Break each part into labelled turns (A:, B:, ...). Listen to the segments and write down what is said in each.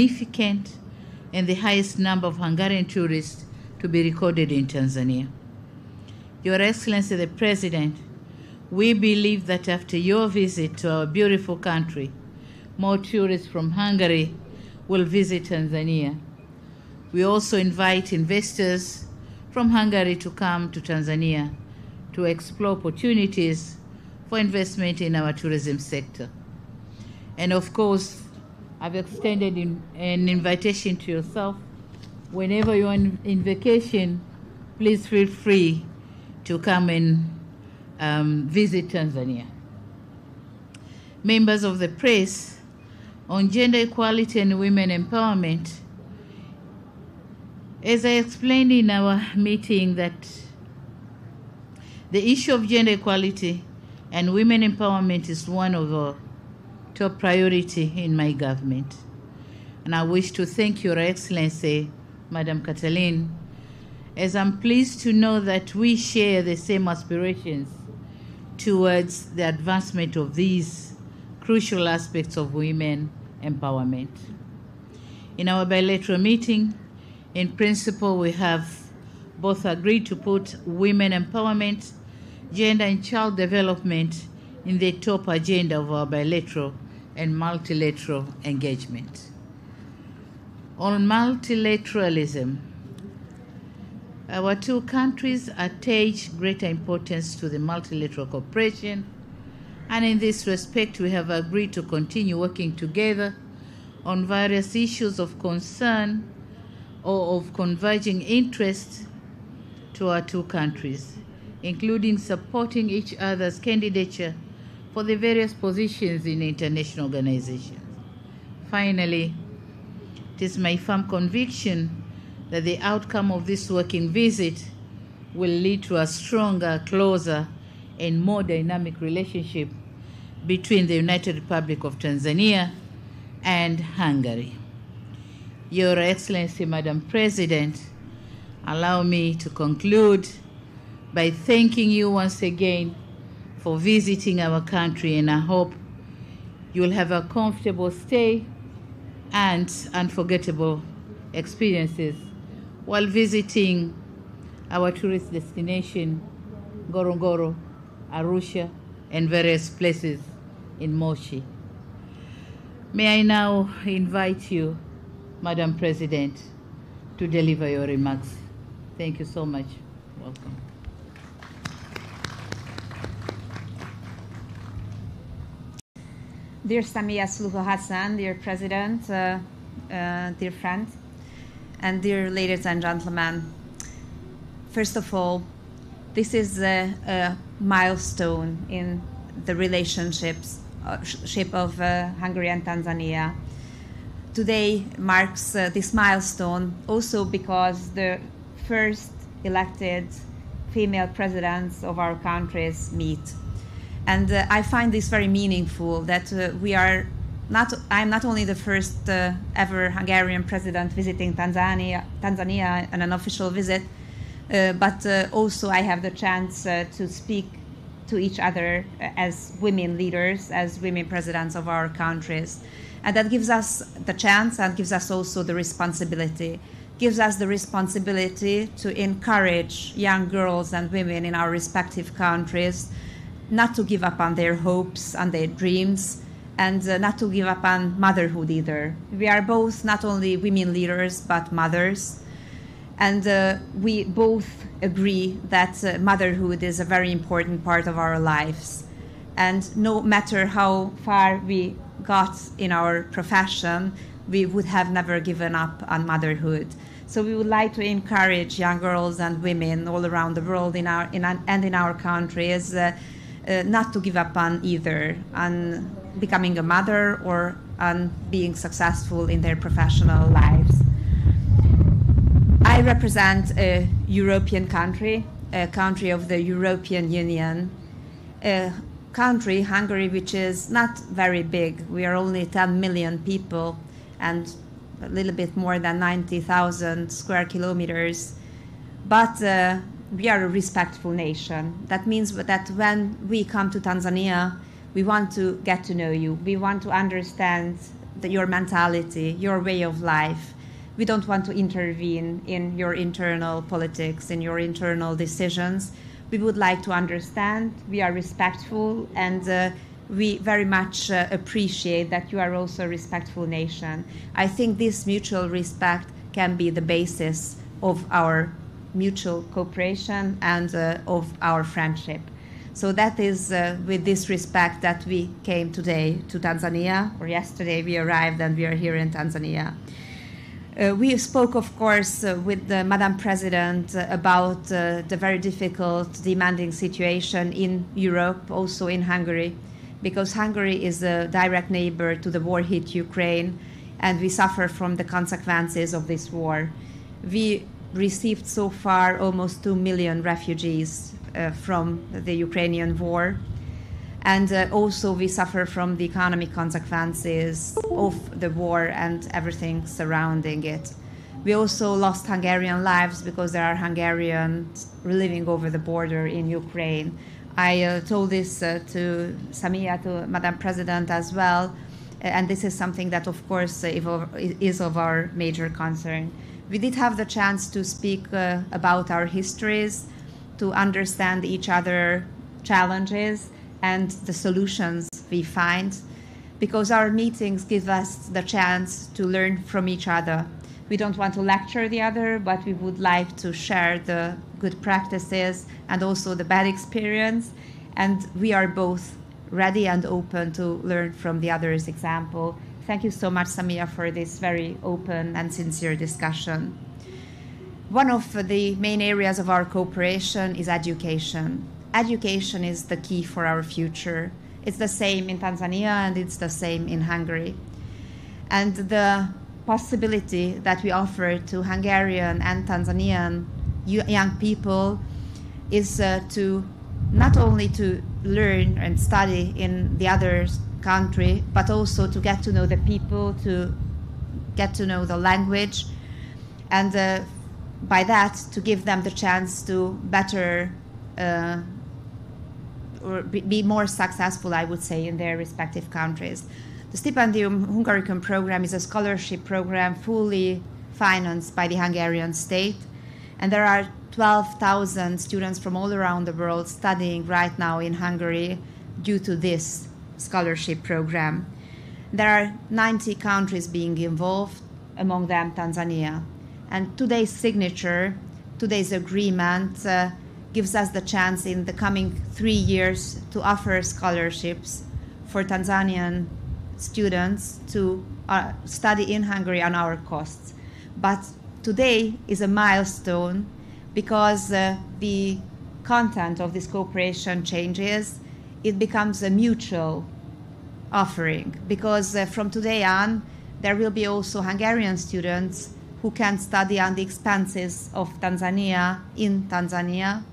A: significant and the highest number of Hungarian tourists to be recorded in Tanzania. Your Excellency the President, we believe that after your visit to our beautiful country, more tourists from Hungary will visit Tanzania. We also invite investors from Hungary to come to Tanzania to explore opportunities for investment in our tourism sector. And of course, I've extended an invitation to yourself. Whenever you're in vacation, please feel free to come and visit Tanzania. Members of the press, on gender equality and women empowerment, as I explained in our meeting, that the issue of gender equality and women empowerment is one of our top priority in my government. And I wish to thank Your Excellency, Madam Katalin, as I'm pleased to know that we share the same aspirations towards the advancement of these crucial aspects of women empowerment. In our bilateral meeting, in principle, we have both agreed to put women empowerment, gender and child development in the top agenda of our bilateral and multilateral engagement. On multilateralism, our two countries attach greater importance to the multilateral cooperation, and in this respect, we have agreed to continue working together on various issues of concern or of converging interest to our two countries, including supporting each other's candidature for the various positions in international organizations. Finally, it is my firm conviction that the outcome of this working visit will lead to a stronger, closer, and more dynamic relationship between the United Republic of Tanzania and Hungary. Your Excellency, Madam President, allow me to conclude by thanking you once again for visiting our country, and I hope you will have a comfortable stay and unforgettable experiences while visiting our tourist destination, Ngorongoro, Arusha, and various places in Moshi. May I now invite you, Madam President, to deliver your remarks. Thank you so much. Welcome.
B: Dear Samia Suluhu Hassan, dear President, dear friends, and dear ladies and gentlemen, first of all, this is a milestone in the relationships of Hungary and Tanzania. Today marks this milestone also because the first elected female presidents of our countries meet. And I find this very meaningful that I'm not only the first ever Hungarian president visiting Tanzania on an official visit, but also I have the chance to speak to each other as women leaders, as women presidents of our countries. And that gives us the chance and gives us also the responsibility. Gives us the responsibility to encourage young girls and women in our respective countries not to give up on their hopes and their dreams, and not to give up on motherhood either. We are both not only women leaders, but mothers. And we both agree that motherhood is a very important part of our lives. And no matter how far we got in our profession, we would have never given up on motherhood. So we would like to encourage young girls and women all around the world in our countries not to give up on either, on becoming a mother or on being successful in their professional lives. I represent a European country, a country of the European Union, a country, Hungary, which is not very big. We are only 10 million people and a little bit more than 90,000 square kilometers. But we are a respectful nation. That means that when we come to Tanzania, we want to get to know you. We want to understand your mentality, your way of life. We don't want to intervene in your internal politics, in your internal decisions. We would like to understand. We are respectful, and we very much appreciate that you are also a respectful nation. I think this mutual respect can be the basis of our mutual cooperation and of our friendship. So that is with this respect that we came today to Tanzania, or yesterday we arrived and we are here in Tanzania. We spoke, of course, with the Madam President about the very difficult, demanding situation in Europe, also in Hungary, because Hungary is a direct neighbor to the war-hit Ukraine, and we suffer from the consequences of this war. We received so far almost 2 million refugees from the Ukrainian war. And also we suffer from the economic consequences of the war and everything surrounding it. We also lost Hungarian lives because there are Hungarians living over the border in Ukraine. I told this to Samia, to Madam President as well, and this is something that, of course, is of our major concern. We did have the chance to speak about our histories, to understand each other's challenges and the solutions we find, because our meetings give us the chance to learn from each other. We don't want to lecture the other, but we would like to share the good practices and also the bad experience. And we are both ready and open to learn from the other's example. Thank you so much, Samia, for this very open and sincere discussion. One of the main areas of our cooperation is education. Education is the key for our future. It's the same in Tanzania and it's the same in Hungary. And the possibility that we offer to Hungarian and Tanzanian young people is to not only to learn and study in the other country, but also to get to know the people, to get to know the language, and by that to give them the chance to better or be more successful, I would say, in their respective countries. The Stipendium Hungaricum program is a scholarship program fully financed by the Hungarian state, and there are 12,000 students from all around the world studying right now in Hungary due to this scholarship program. There are 90 countries being involved, among them Tanzania. And today's signature, today's agreement gives us the chance in the coming 3 years to offer scholarships for Tanzanian students to study in Hungary on our costs. But today is a milestone because the content of this cooperation changes. It becomes a mutual offering because from today on there will be also Hungarian students who can study on the expenses of Tanzania in Tanzania.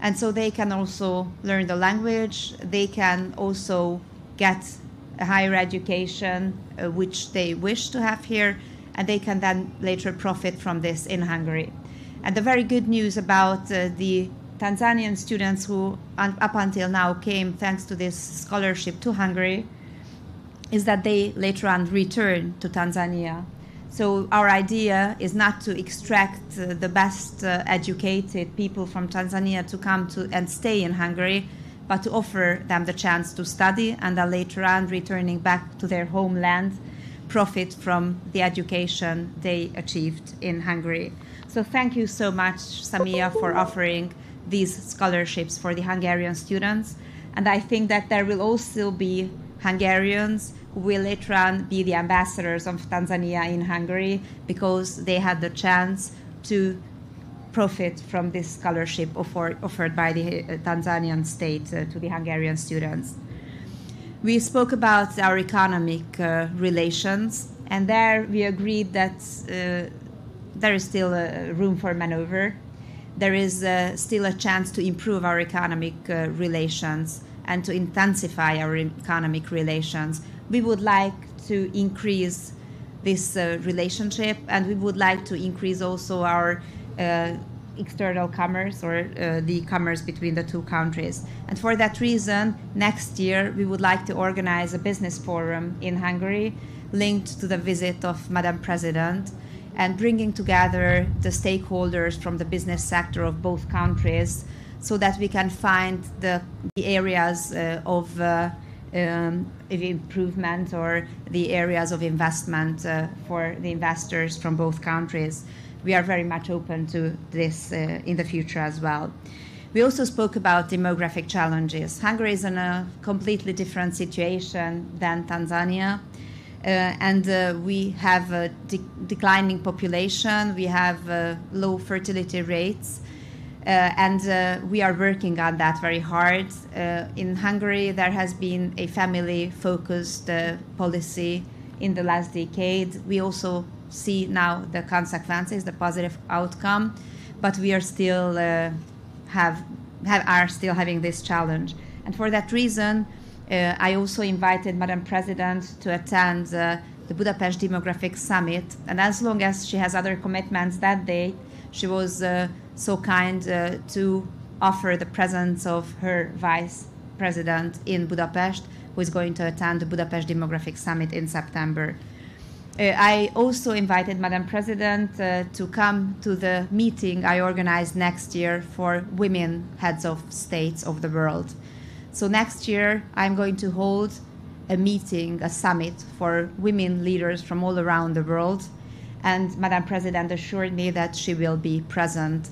B: And so they can also learn the language, they can also get a higher education, which they wish to have here, and they can then later profit from this in Hungary. And the very good news about the Tanzanian students who up until now came thanks to this scholarship to Hungary is that they later on return to Tanzania. So our idea is not to extract the best educated people from Tanzania to come to and stay in Hungary, but to offer them the chance to study and then later on returning back to their homeland, profit from the education they achieved in Hungary. So thank you so much, Samia, for offering these scholarships for the Hungarian students. And I think that there will also be Hungarians who will later on be the ambassadors of Tanzania in Hungary because they had the chance to profit from this scholarship offered by the Tanzanian state to the Hungarian students. We spoke about our economic relations, and there we agreed that there is still room for maneuver. There is still a chance to improve our economic relations and to intensify our economic relations. We would like to increase this relationship, and we would like to increase also our external commerce or the commerce between the two countries. And for that reason, next year we would like to organize a business forum in Hungary linked to the visit of Madam President, and bringing together the stakeholders from the business sector of both countries so that we can find the areas of improvement or the areas of investment for the investors from both countries. We are very much open to this in the future as well. We also spoke about demographic challenges. Hungary is in a completely different situation than Tanzania. We have a declining population, we have low fertility rates, we are working on that very hard. In Hungary, there has been a family-focused policy in the last decade. We also see now the consequences, the positive outcome, but we are still still having this challenge. And for that reason, I also invited Madam President to attend the Budapest Demographic Summit. And as long as she has other commitments that day, she was so kind to offer the presence of her Vice President in Budapest, who is going to attend the Budapest Demographic Summit in September. I also invited Madam President to come to the meeting I organized next year for women heads of states of the world. So next year, I'm going to hold a meeting, a summit for women leaders from all around the world. And Madam President assured me that she will be present.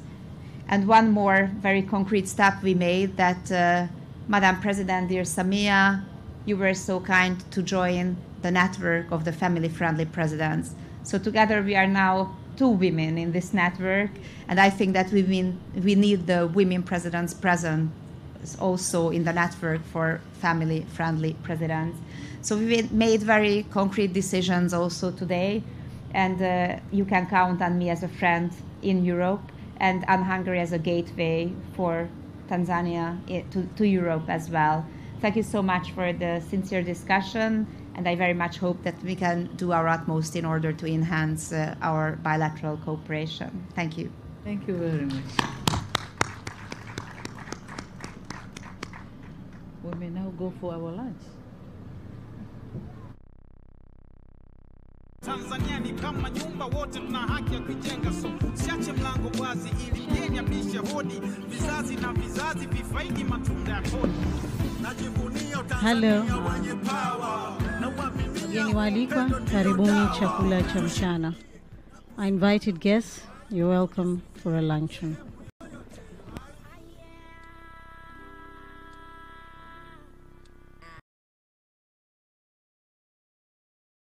B: And one more very concrete step we made that, Madam President, dear Samia, you were so kind to join the network of the family-friendly presidents. So together we are now 2 women in this network. And I think that we need the women presidents present also in the network for family-friendly presidents. So we made very concrete decisions also today, and you can count on me as a friend in Europe and on Hungary as a gateway for Tanzania to Europe as well. Thank you so much for the sincere discussion, and I very much hope that we can do our utmost in order to enhance our bilateral cooperation. Thank you.
A: Thank you very much. We may now go for our lunch.
C: Tanzania ni kama nyumba, wote tuna haki ya kujenga, so siache mlango wazi ili mgeni abishe hodi, vizazi na vizazi vifaidi matunda ya kodi. Najivunia Tanzania wenye power.
D: Wageni waalikwa, karibuni chakula cha mchana. I invited guests, you're welcome for a luncheon.